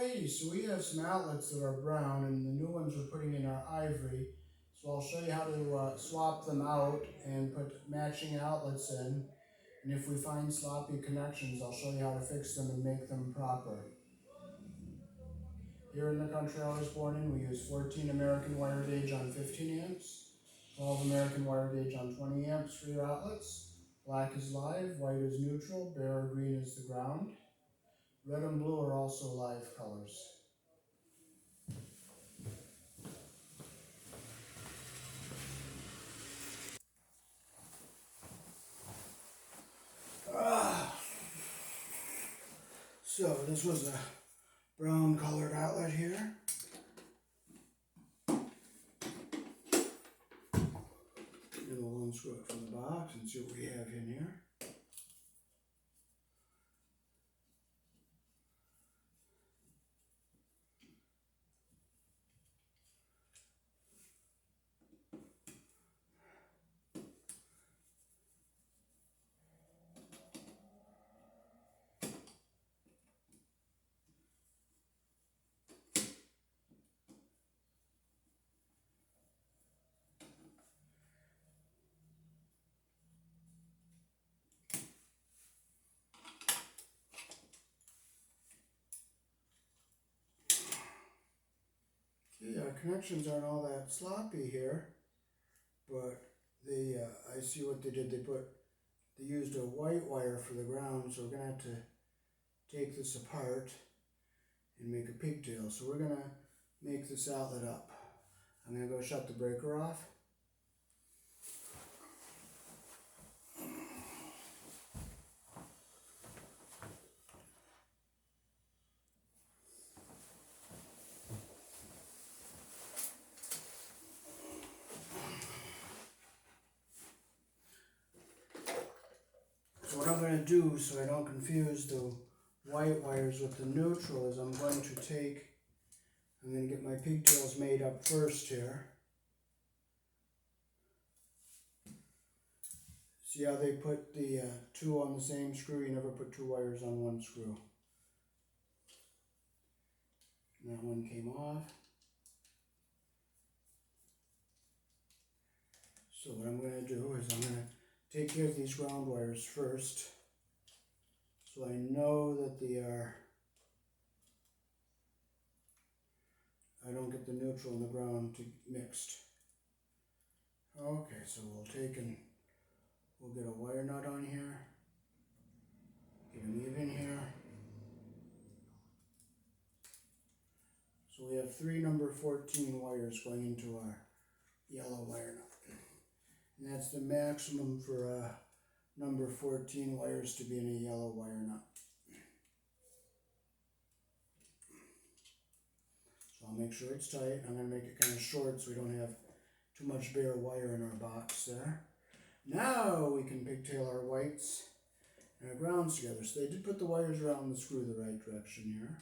ladies, so we have some outlets that are brown and the new ones we're putting in are ivory. So I'll show you how to swap them out and put matching outlets in. And if we find sloppy connections, I'll show you how to fix them and make them proper. Here in the country I was born in, we use 14 American wire gauge on 15 amps, 12 American wire gauge on 20 amps for your outlets. Black is live, white is neutral, bare or green is the ground. Red and blue are also live colors. So this was a brown colored outlet here. And we'll unscrew it from the box and see what we have in here. Okay, our connections aren't all that sloppy here, but I see what they did. They used a white wire for the ground, so we're gonna have to take this apart and make a pigtail. So we're gonna make this outlet up. I'm gonna go shut the breaker off. So what I'm going to do, so I don't confuse the white wires with the neutral, is I'm going to get my pigtails made up first here. See how they put the two on the same screw? You never put two wires on one screw. And that one came off. So what I'm going to do is I'm going to take care of these ground wires first, so I know that I don't get the neutral and the ground mixed. Okay, so we'll get a wire nut on here, get them even here. So we have three number 14 wires going into our yellow wire nut. And that's the maximum for number 14 wires to be in a yellow wire nut. So I'll make sure it's tight. I'm going to make it kind of short so we don't have too much bare wire in our box there. Now we can pigtail our whites and our grounds together. So they did put the wires around the screw the right direction here.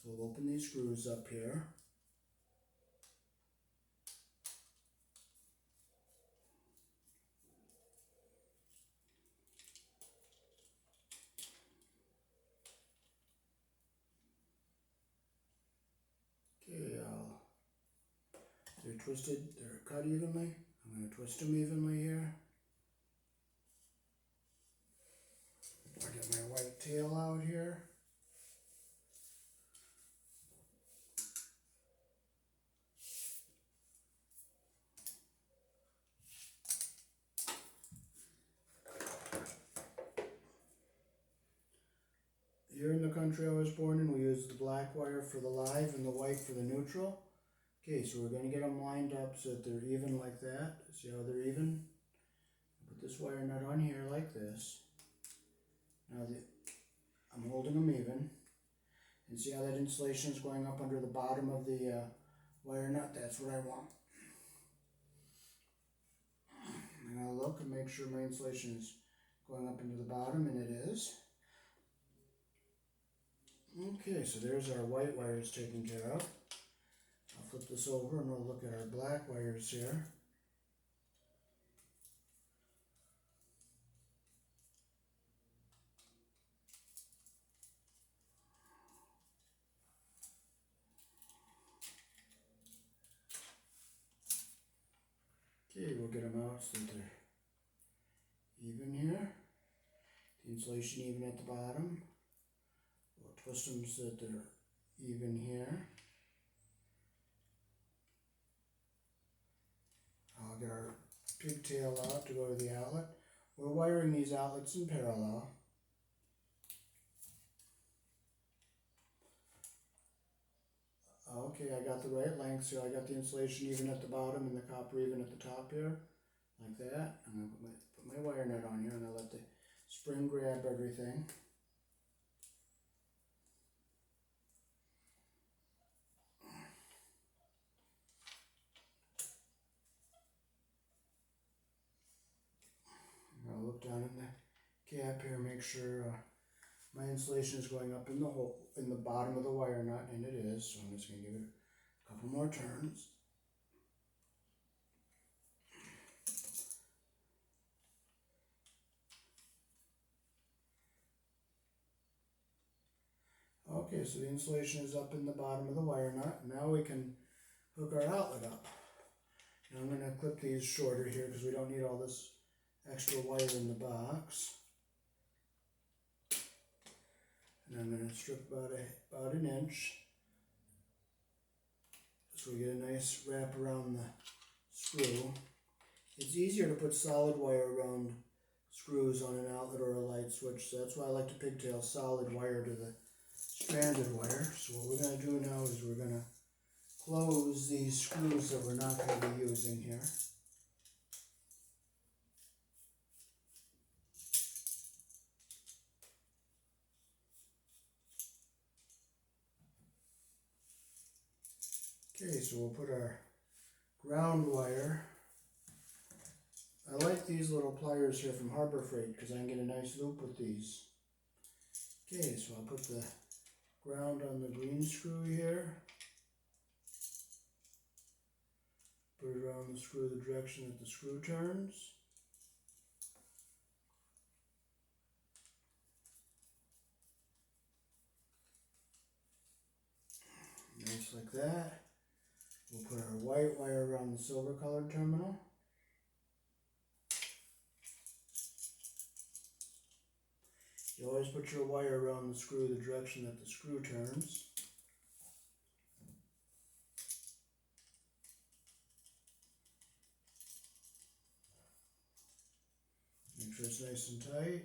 So we'll open these screws up here. Okay, they're twisted, they're cut evenly. I'm going to twist them evenly here. I get my white tail out here. Here in the country I was born in, we use the black wire for the live and the white for the neutral. Okay, so we're going to get them lined up so that they're even like that. See how they're even? Put this wire nut on here like this. Now I'm holding them even. And see how that insulation is going up under the bottom of the wire nut? That's what I want. I'm going to look and make sure my insulation is going up into the bottom, and it is. Okay, so there's our white wires taken care of. I'll flip this over and we'll look at our black wires here. Okay, we'll get them out so that they're even here. The insulation even at the bottom. We'll twist them so that they're even here. I'll get our pigtail out to go to the outlet. We're wiring these outlets in parallel. Okay, I got the right length, so I got the insulation even at the bottom and the copper even at the top here, like that. I'm going to put my wire nut on here and I'll let the spring grab everything. I'll look down in the cap here, make sure my insulation is going up in the hole, in the bottom of the wire nut, and it is, so I'm just going to give it a couple more turns. Okay, so the insulation is up in the bottom of the wire nut. Now we can hook our outlet up. Now I'm going to clip these shorter here because we don't need all this extra wire in the box. And I'm going to strip about an inch so we get a nice wrap around the screw. It's easier to put solid wire around screws on an outlet or a light switch, so that's why I like to pigtail solid wire to the stranded wire. So what we're going to do now is we're going to close these screws that we're not going to be using here. Okay, so we'll put our ground wire. I like these little pliers here from Harbor Freight because I can get a nice loop with these. Okay, so I'll put the ground on the green screw here. Put it around the screw the direction that the screw turns. Nice like that. We'll put our white wire around the silver colored terminal. You always put your wire around the screw the direction that the screw turns. Make sure it's nice and tight.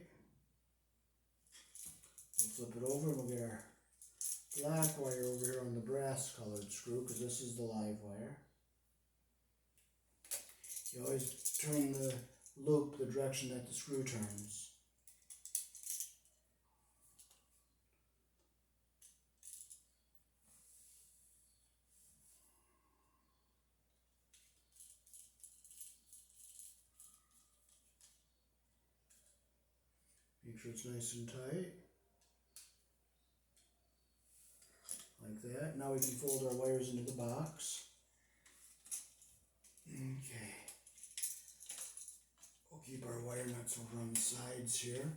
We'll flip it over and we'll get our black wire over here on the brass colored screw because this is the live wire. You always turn the loop the direction that the screw turns. Make sure it's nice and tight. Like that. Now we can fold our wires into the box. Okay. We'll keep our wire nuts over on the sides here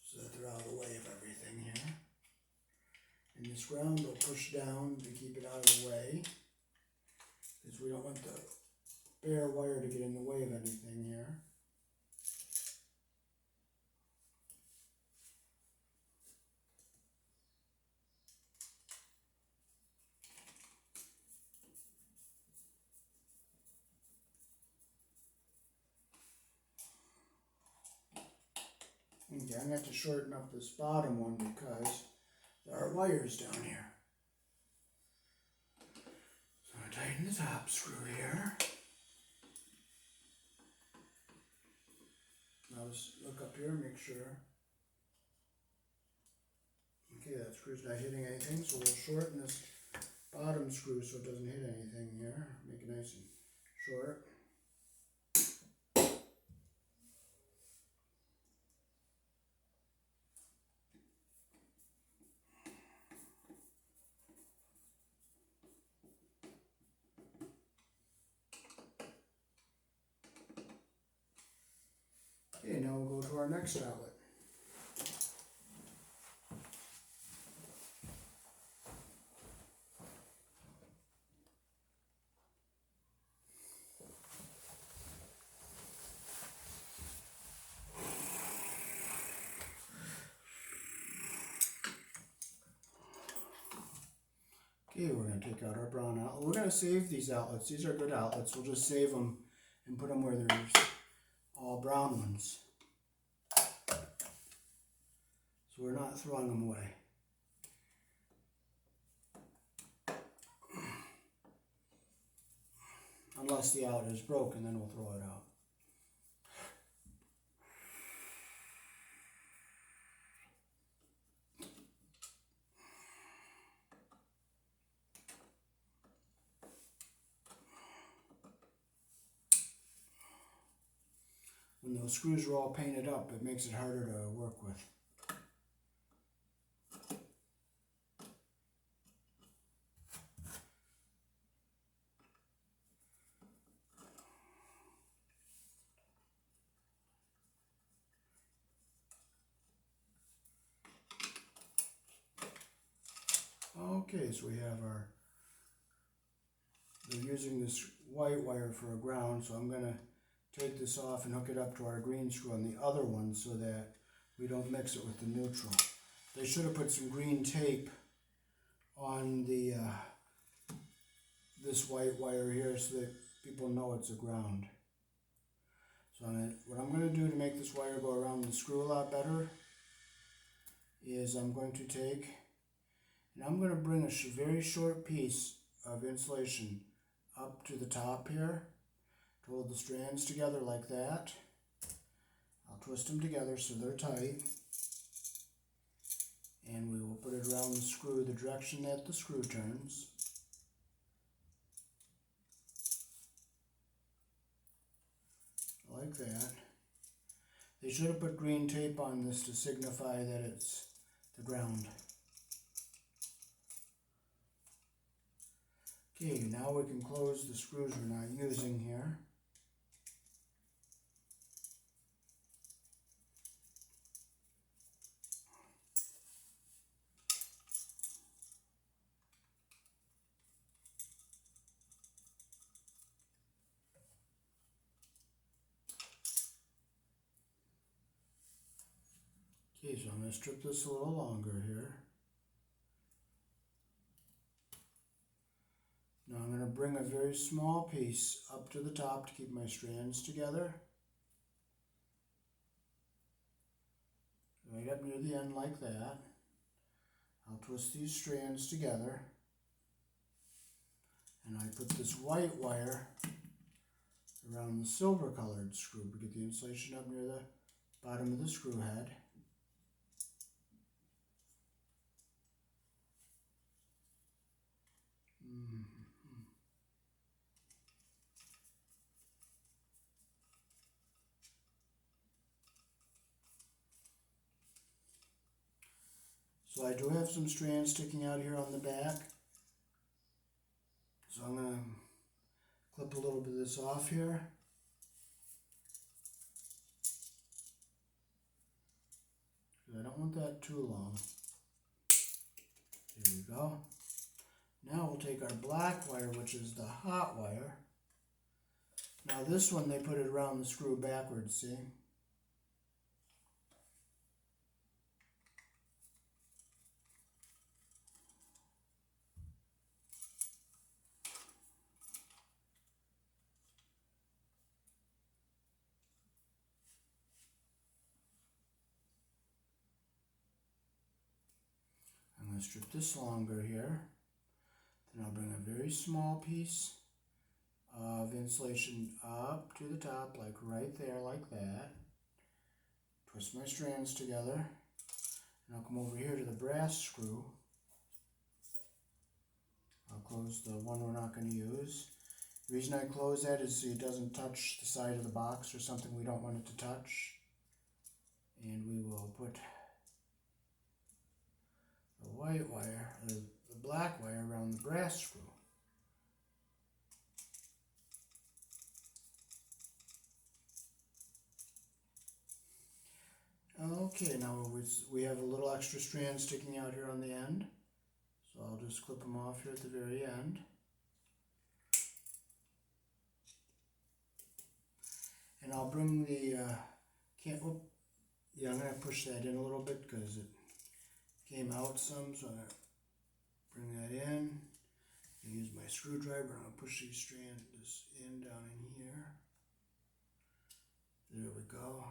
so that they're out of the way of everything here. And this ground will push down to keep it out of the way because we don't want the bare wire to get in the way of anything here. Okay, I'm going to have to shorten up this bottom one because there are wires down here. So I tighten the top screw here. Now just look up here and make sure. Okay, that screw's not hitting anything, so we'll shorten this bottom screw so it doesn't hit anything here. Make it nice and short. Okay, now we'll go to our next outlet. Okay, we're going to take out our brown outlet. We're going to save these outlets. These are good outlets. We'll just save them and put them where there's all brown ones. So we're not throwing them away. Unless the outlet is broken, then we'll throw it out. When those screws are all painted up, it makes it harder to work with. Okay, so we have we're using this white wire for a ground, so I'm going to take this off and hook it up to our green screw on the other one so that we don't mix it with the neutral. They should have put some green tape on the this white wire here so that people know it's a ground. So what I'm going to do to make this wire go around the screw a lot better is I'm going to take and I'm going to bring a very short piece of insulation up to the top here to hold the strands together like that. I'll twist them together so they're tight. And we will put it around the screw the direction that the screw turns. Like that. They should have put green tape on this to signify that it's the ground. Okay, now we can close the screws we're not using here. Okay, so I'm going to strip this a little longer here. Now I'm going to bring a very small piece up to the top to keep my strands together. Right up near the end like that. I'll twist these strands together. And I put this white wire around the silver colored screw to get the insulation up near the bottom of the screw head. So I do have some strands sticking out here on the back. So I'm going to clip a little bit of this off here. I don't want that too long. There we go. Now we'll take our black wire, which is the hot wire. Now this one they put it around the screw backwards, see? I'm going to strip this longer here. Then I'll bring a very small piece of insulation up to the top, like right there, like that. Twist my strands together. And I'll come over here to the brass screw. I'll close the one we're not going to use. The reason I close that is so it doesn't touch the side of the box or something we don't want it to touch. And we will put the white wire, the black wire around the brass screw. Okay, now we have a little extra strand sticking out here on the end. So I'll just clip them off here at the very end. And I'll bring the, I'm going to push that in a little bit because it came out some, so I'm going to bring that in. I use my screwdriver and I'll push these strands in down in here. There we go.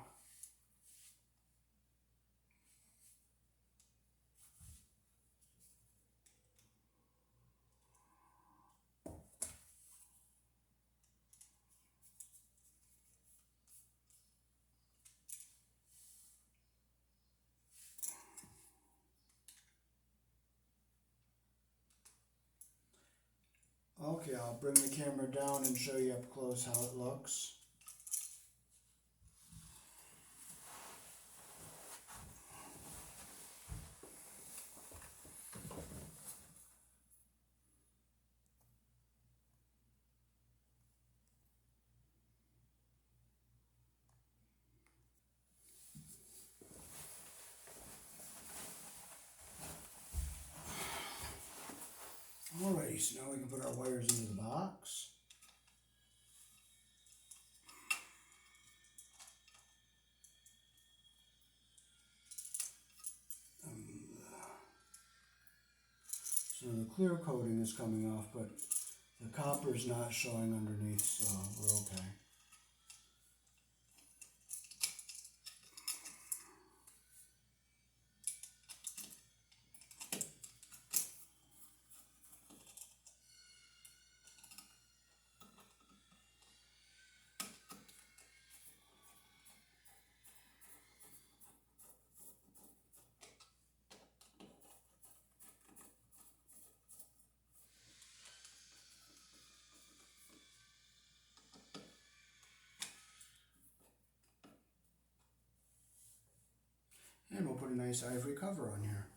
Okay, I'll bring the camera down and show you up close how it looks. Alrighty, so now we can put our wires into the box. So the clear coating is coming off, but the copper is not showing underneath, so we're okay. And we'll put a nice ivory cover on here.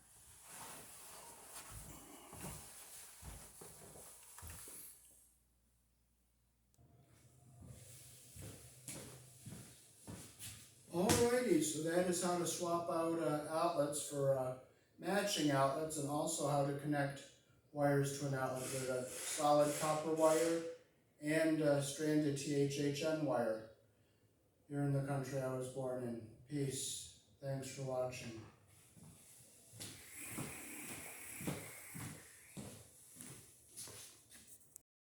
Alrighty, so that is how to swap out outlets for matching outlets, and also how to connect wires to an outlet with a solid copper wire and stranded thhn wire. Here in the country I was born in. Peace. Thanks for watching.